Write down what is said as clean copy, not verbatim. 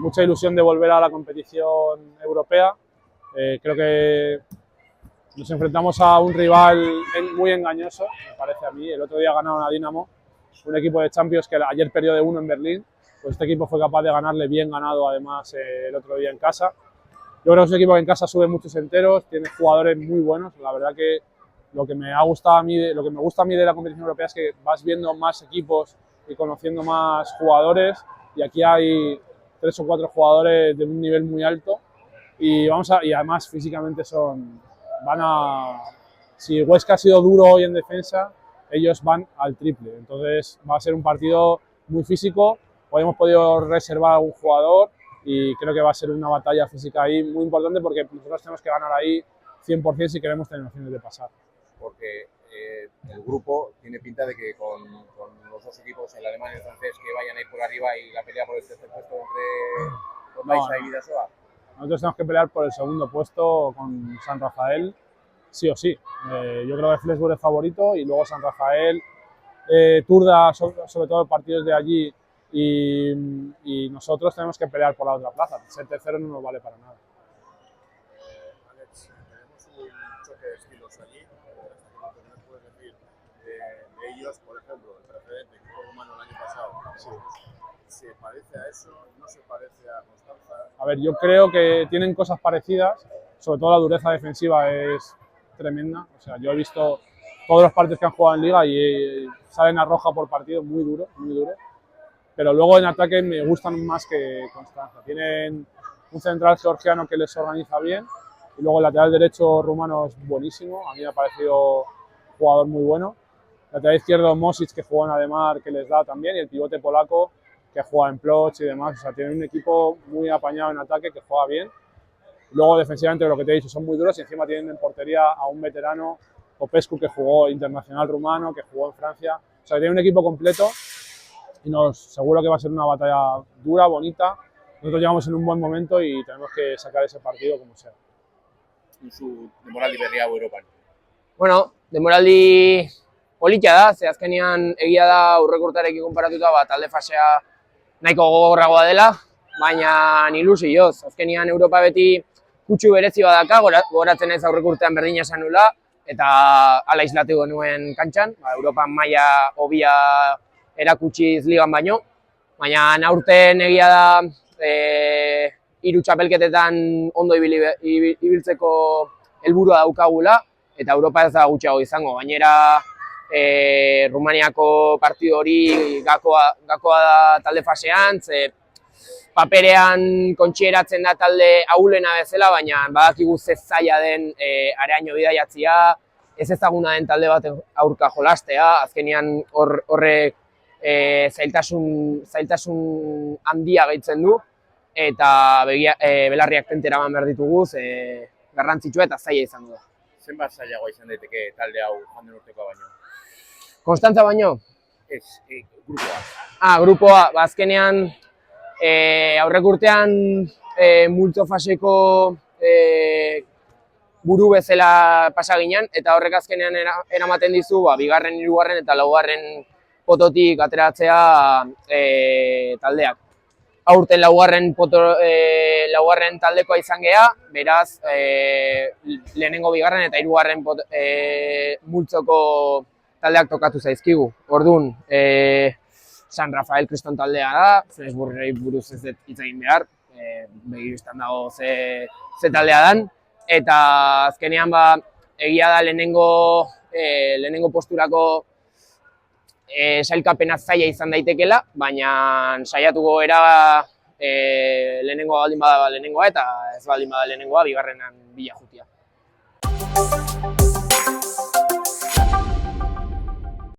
mucha ilusión de volver a la competición europea. Creo que nos enfrentamos a un rival muy engañoso, me parece a mí. El otro día ganaron a Dinamo, un equipo de Champions que ayer perdió de 1 en Berlín. Pues este equipo fue capaz de ganarle bien ganado, además, el otro día en casa. Yo creo que es un equipo que en casa sube muchos enteros, tiene jugadores muy buenos. La verdad que lo que me gusta a mí de la competición europea es que vas viendo más equipos y conociendo más jugadores, y aquí hay 3 o 4 jugadores de un nivel muy alto y además físicamente si Huesca ha sido duro hoy en defensa, ellos van al triple. Entonces va a ser un partido muy físico. Hoy hemos podido reservar a algún jugador y creo que va a ser una batalla física ahí muy importante, porque nosotros tenemos que ganar ahí 100% si queremos tener opciones de pasar. Porque el grupo tiene pinta de que con los dos equipos, el alemán y el francés, que vayan a ir por arriba, y la pelea por el tercer puesto entre Baixa y Bidasoa. Nosotros tenemos que pelear por el segundo puesto con San Rafael, sí o sí. Yo creo que Flensburg es favorito y luego San Rafael, Turda, sobre todo partidos de allí, y nosotros tenemos que pelear por la otra plaza. Ser tercero no nos vale para nada. Alex, tenemos un choque de estilos allí. ¿Qué nos puedes decir de ellos? Por ejemplo, el precedente que fue Rumano el año pasado. Sí. ¿Se parece a eso? ¿No se parece a Constanza? A ver, yo creo que tienen cosas parecidas, sobre todo la dureza defensiva es tremenda. O sea, yo he visto todos los partidos que han jugado en Liga y salen a roja por partido, muy duro, muy duro. Pero luego en ataque me gustan más que Constanza. Tienen un central georgiano que les organiza bien, y luego el lateral derecho rumano es buenísimo. A mí me ha parecido un jugador muy bueno. El lateral izquierdo Mosic, que juega en Ademar, que les da también, y el pivote polaco, que juega en Plock y demás. O sea, tienen un equipo muy apañado en ataque, que juega bien. Luego defensivamente, lo que te he dicho, son muy duros, y encima tienen en portería a un veterano, Popescu, que jugó internacional rumano, que jugó en Francia. O sea, tienen un equipo completo y seguro que va a ser una batalla dura, bonita. Nosotros llegamos en un buen momento y tenemos que sacar ese partido como sea. Denboraldi berria hau Europan. Bueno, denboraldi politia da, ze azkenean egia da aurreko urtearekin konparatuta talde fasea nahiko gogorragoa dela, baina ilusioz. Azkenean Europa beti kutsu berezi badaka, gogoratzen ez aurreko urtean berdina esan nula, eta hala islatu genuen kantxan, Europan maila hobia erakutsiz ligan baino, baina aurten egia da 3 txapelketetan ondo ibiltzeko helburua daukagula, eta Europa ez da gutxiago izango. Gainera, Rumaniako partidu hori gakoa da talde fasean, ze paperean kontsideratzen da talde ahulena bezala, baina badakigu ze zaila den areaino bidaiatzea, ez ezaguna den talde bat aurka jolastea. Azkenean horrek zailtasun handia gehitzen du, eta belarriak tentera ban behar ditugu, garrantzitsua eta zaila izango da. Zenbat zailagoa izan daiteke talde hau joan den urtekoa baino? Konstantza baino? Ez, grupoa. Grupoa, azkenean aurreko urtean multzo faseko buru bezala pasa ginen, eta horrek azkenean eramaten dizu bigarren, hirugarren eta laugarren pototik ateratzea taldeak. Aurten laugarren taldekoa izan geha, beraz lehenengo, bigarren eta hirugarren multzoko taldeak tokatu zaizkigu. Orduan, San Rafael kriston taldea da, Flensburgeri buruz ez dut hitz egin behar, begirustan dago ze taldea dan, eta azkenean egia da lehenengo posturako sailkapena zaila izan daitekela, baina saiatuko era lehenengoa baldin bada lehenengoa, eta ez baldin bada lehenengoa bigarrenan bila jutia.